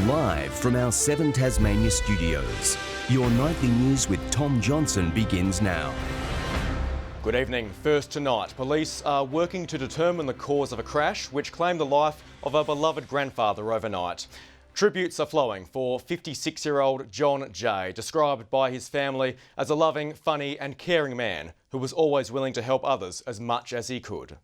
Live from our 7 Tasmania studios, your nightly news with Tom Johnson begins now. Good evening. First tonight, police are working to determine the cause of a crash which claimed the life of a beloved grandfather overnight. Tributes are flowing for 56-year-old John J, described by his family as a loving, funny and caring man who was always willing to help others as much as he could.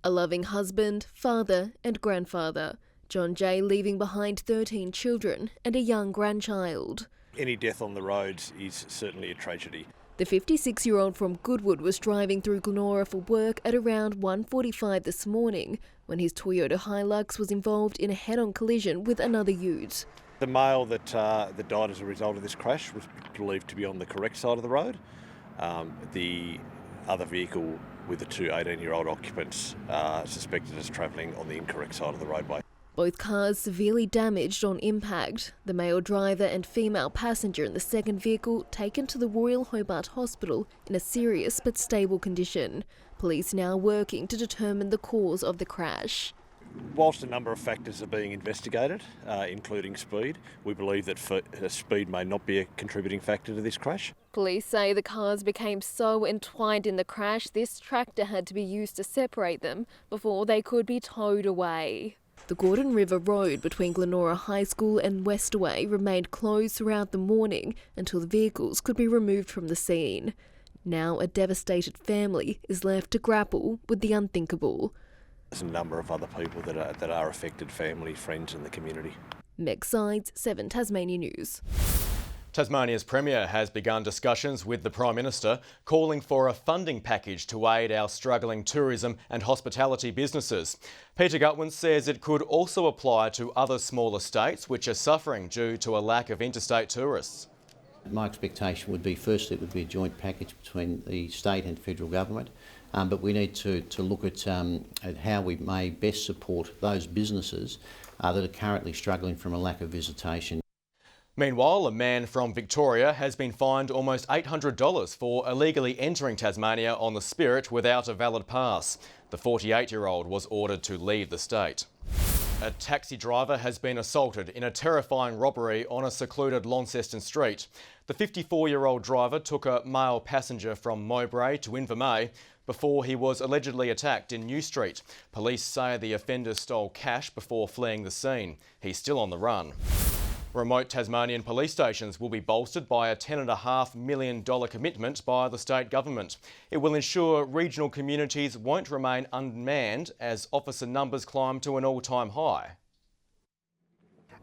A loving husband, father and grandfather. John J leaving behind 13 children and a young grandchild. Any death on the roads is certainly a tragedy. The 56-year-old from Goodwood was driving through Glenora for work at around 1:45 this morning when his Toyota Hilux was involved in a head-on collision with another ute. The male that died as a result of this crash was believed to be on the correct side of the road. The other vehicle with the two 18-year-old occupants suspected as travelling on the incorrect side of the roadway. Both cars severely damaged on impact. The male driver and female passenger in the second vehicle taken to the Royal Hobart Hospital in a serious but stable condition. Police now working to determine the cause of the crash. Whilst a number of factors are being investigated, including speed, we believe that speed may not be a contributing factor to this crash. Police say the cars became so entwined in the crash, this tractor had to be used to separate them before they could be towed away. The Gordon River Road between Glenora High School and Westaway remained closed throughout the morning until the vehicles could be removed from the scene. Now a devastated family is left to grapple with the unthinkable. There's a number of other people that are affected, family, friends in the community. Meg Sides, 7 Tasmania News. Tasmania's Premier has begun discussions with the Prime Minister calling for a funding package to aid our struggling tourism and hospitality businesses. Peter Gutwin says it could also apply to other smaller states which are suffering due to a lack of interstate tourists. My expectation would be, firstly, it would be a joint package between the state and federal government, but we need to look at how we may best support those businesses that are currently struggling from a lack of visitation. Meanwhile, a man from Victoria has been fined almost $800 for illegally entering Tasmania on the Spirit without a valid pass. The 48-year-old was ordered to leave the state. A taxi driver has been assaulted in a terrifying robbery on a secluded Launceston street. The 54-year-old driver took a male passenger from Mowbray to Invermay before he was allegedly attacked in New Street. Police say the offender stole cash before fleeing the scene. He's still on the run. Remote Tasmanian police stations will be bolstered by a $10.5 million commitment by the state government. It will ensure regional communities won't remain unmanned as officer numbers climb to an all-time high.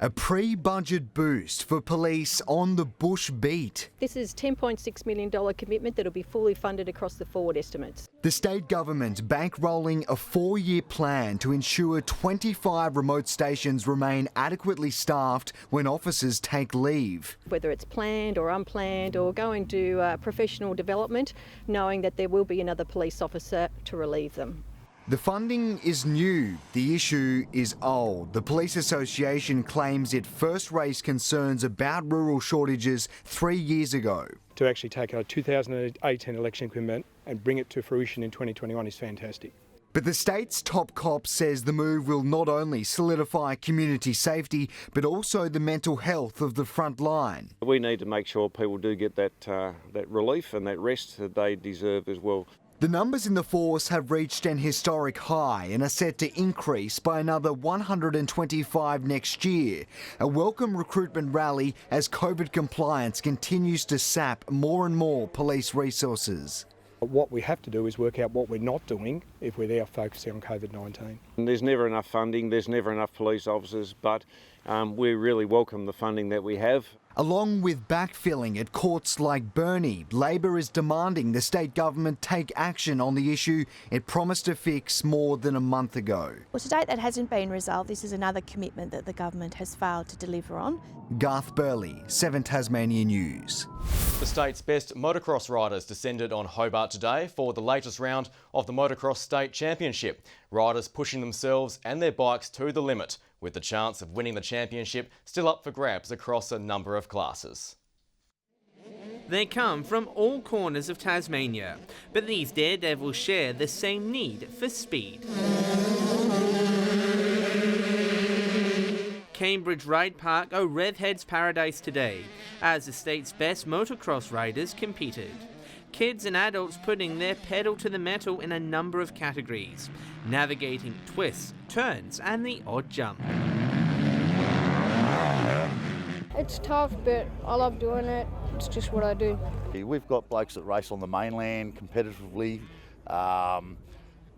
A pre-budget boost for police on the bush beat. This is $10.6 million commitment that will be fully funded across the forward estimates. The state government bankrolling a 4-year plan to ensure 25 remote stations remain adequately staffed when officers take leave. Whether it's planned or unplanned or going to professional development, knowing that there will be another police officer to relieve them. The funding is new, the issue is old. The Police Association claims it first raised concerns about rural shortages 3 years ago. To actually take our 2018 election commitment and bring it to fruition in 2021 is fantastic. But the state's top cop says the move will not only solidify community safety, but also the mental health of the front line. We need to make sure people do get that relief and that rest that they deserve as well. The numbers in the force have reached an historic high and are set to increase by another 125 next year. A welcome recruitment rally as COVID compliance continues to sap more and more police resources. What we have to do is work out what we're not doing if we're there focusing on COVID-19. There's never enough funding, there's never enough police officers, but we really welcome the funding that we have. Along with backfilling at courts like Burnie, Labor is demanding the state government take action on the issue it promised to fix more than a month ago. Well, to date that hasn't been resolved. This is another commitment that the government has failed to deliver on. Garth Burley, 7 Tasmania News. The state's best motocross riders descended on Hobart today for the latest round of the Motocross State Championship. Riders pushing themselves and their bikes to the limit, with the chance of winning the championship still up for grabs across a number of classes. They come from all corners of Tasmania, but these daredevils share the same need for speed. Cambridge Ride Park a Revhead's paradise today, as the state's best motocross riders competed. Kids and adults putting their pedal to the metal in a number of categories, navigating twists, turns and the odd jump. It's tough, but I love doing it. It's just what I do. We've got blokes that race on the mainland competitively,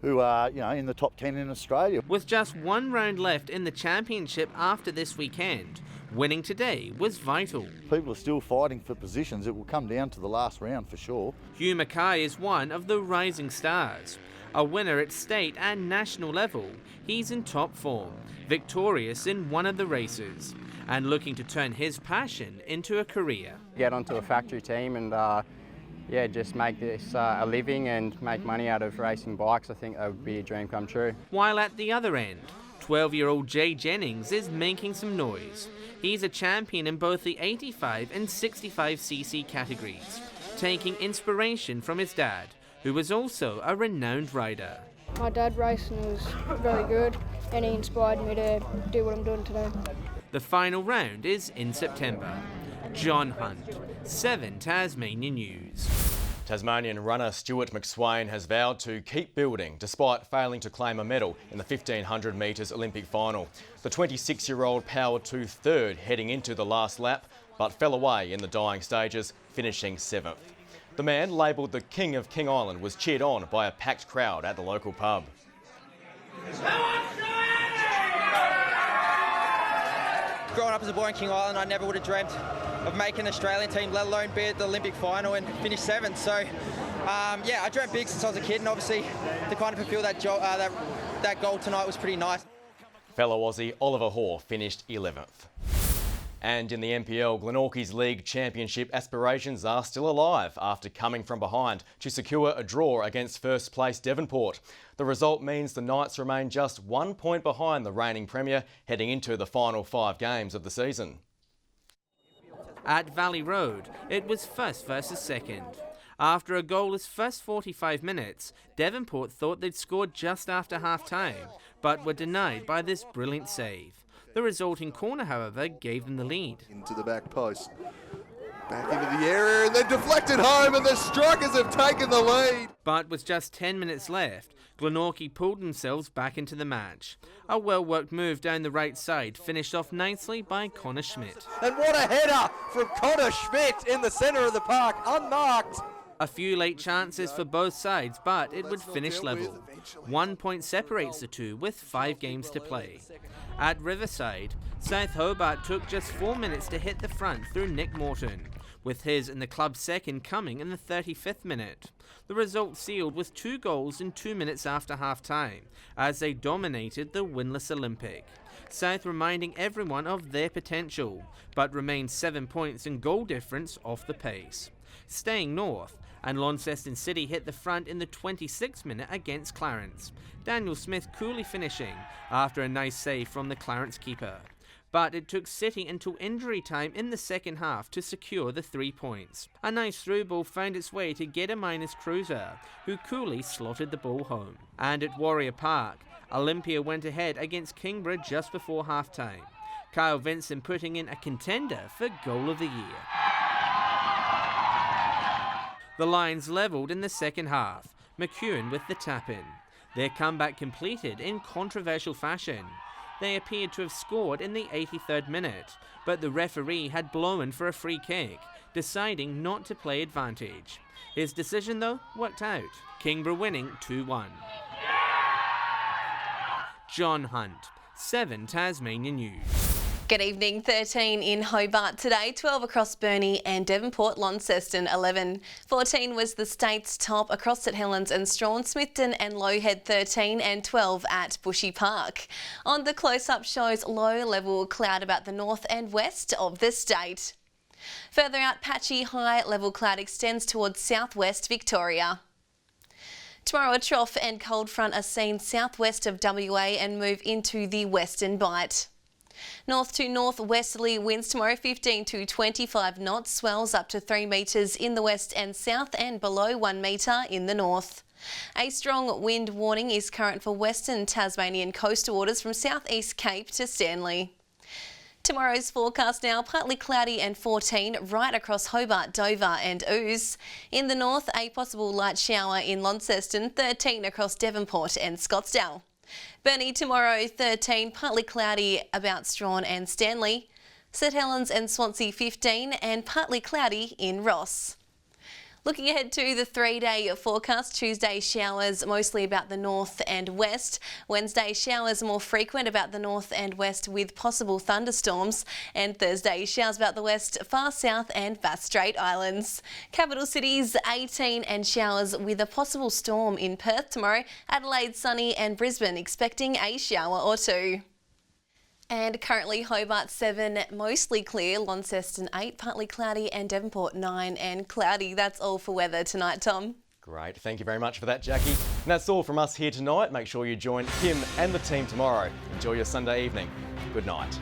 who are, in the top 10 in Australia. With just one round left in the championship after this weekend, winning today was vital. People are still fighting for positions. It will come down to the last round for sure. Hugh Mackay is one of the rising stars. A winner at state and national level, he's in top form, victorious in one of the races, and looking to turn his passion into a career. Get onto a factory team and just make this a living and make money out of racing bikes. I think that would be a dream come true. While at the other end, 12-year-old Jay Jennings is making some noise. He's a champion in both the 85 and 65cc categories, taking inspiration from his dad, who was also a renowned rider. My dad raced and it was very good, and he inspired me to do what I'm doing today. The final round is in September. John Hunt, 7 Tasmania News. Tasmanian runner Stuart McSwain has vowed to keep building despite failing to claim a medal in the 1500 metres Olympic final. The 26-year-old powered to third heading into the last lap, but fell away in the dying stages, finishing 7th. The man, labelled the King of King Island, was cheered on by a packed crowd at the local pub. Growing up as a boy in King Island, I never would have dreamt of making an Australian team, let alone be at the Olympic final and finish 7th. So, I dreamt big since I was a kid, and obviously to kind of fulfil that goal tonight was pretty nice. Fellow Aussie Oliver Hoare finished 11th. And in the NPL, Glenorchy's League Championship aspirations are still alive after coming from behind to secure a draw against first place Devonport. The result means the Knights remain just 1 point behind the reigning premier heading into the final 5 games of the season. At Valley Road, it was first versus second. After a goalless first 45 minutes, Devonport thought they'd scored just after half-time, but were denied by this brilliant save. The resulting corner, however, gave them the lead. Into the back post. Back into the area and then deflected home, and the Strikers have taken the lead. But with just 10 minutes left, Glenorchy pulled themselves back into the match. A well-worked move down the right side finished off nicely by Connor Schmidt. And what a header from Connor Schmidt in the centre of the park, unmarked. A few late chances for both sides, but it would finish level. 1 point separates the two with 5 games to play. At Riverside, South Hobart took just 4 minutes to hit the front through Nick Morton, with his and the club's second coming in the 35th minute. The result sealed with 2 goals in 2 minutes after half-time, as they dominated the winless Olympic. South reminding everyone of their potential, but remained 7 points in goal difference off the pace. Staying north, and Launceston City hit the front in the 26th minute against Clarence. Daniel Smith coolly finishing after a nice save from the Clarence keeper. But it took City until injury time in the second half to secure the 3 points. A nice through ball found its way to Gedda Cruiser, who coolly slotted the ball home. And at Warrior Park, Olympia went ahead against Kingborough just before half-time. Kyle Vincent putting in a contender for Goal of the Year. The Lions levelled in the second half, McEwen with the tap-in. Their comeback completed in controversial fashion. They appeared to have scored in the 83rd minute, but the referee had blown for a free kick, deciding not to play advantage. His decision, though, worked out, Kingborough winning 2-1. John Hunt, 7 Tasmania News. Good evening. 13 in Hobart today, 12 across Burnie and Devonport, Launceston 11. 14 was the state's top across St Helens and Strawn, Smithton and Lowhead 13 and 12 at Bushy Park. On the close-up shows low level cloud about the north and west of the state. Further out, patchy high level cloud extends towards southwest Victoria. Tomorrow, a trough and cold front are seen southwest of WA and move into the Western Bight. North to northwesterly winds tomorrow, 15 to 25 knots, swells up to 3 metres in the west and south and below 1 metre in the north. A strong wind warning is current for western Tasmanian coastal waters from southeast Cape to Stanley. Tomorrow's forecast now, partly cloudy and 14 right across Hobart, Dover and Ouse. In the north, a possible light shower in Launceston, 13 across Devonport and Scottsdale. Burnie tomorrow, 13, partly cloudy about Strawn and Stanley. St Helens and Swansea, 15 and partly cloudy in Ross. Looking ahead to the 3-day forecast, Tuesday showers mostly about the north and west. Wednesday showers more frequent about the north and west with possible thunderstorms. And Thursday showers about the west, far south and Bass Strait Islands. Capital cities 18 and showers with a possible storm in Perth tomorrow. Adelaide sunny and Brisbane expecting a shower or two. And currently Hobart 7, mostly clear, Launceston 8, partly cloudy and Devonport 9 and cloudy. That's all for weather tonight, Tom. Great, thank you very much for that, Jackie. And that's all from us here tonight. Make sure you join Kim and the team tomorrow. Enjoy your Sunday evening. Good night.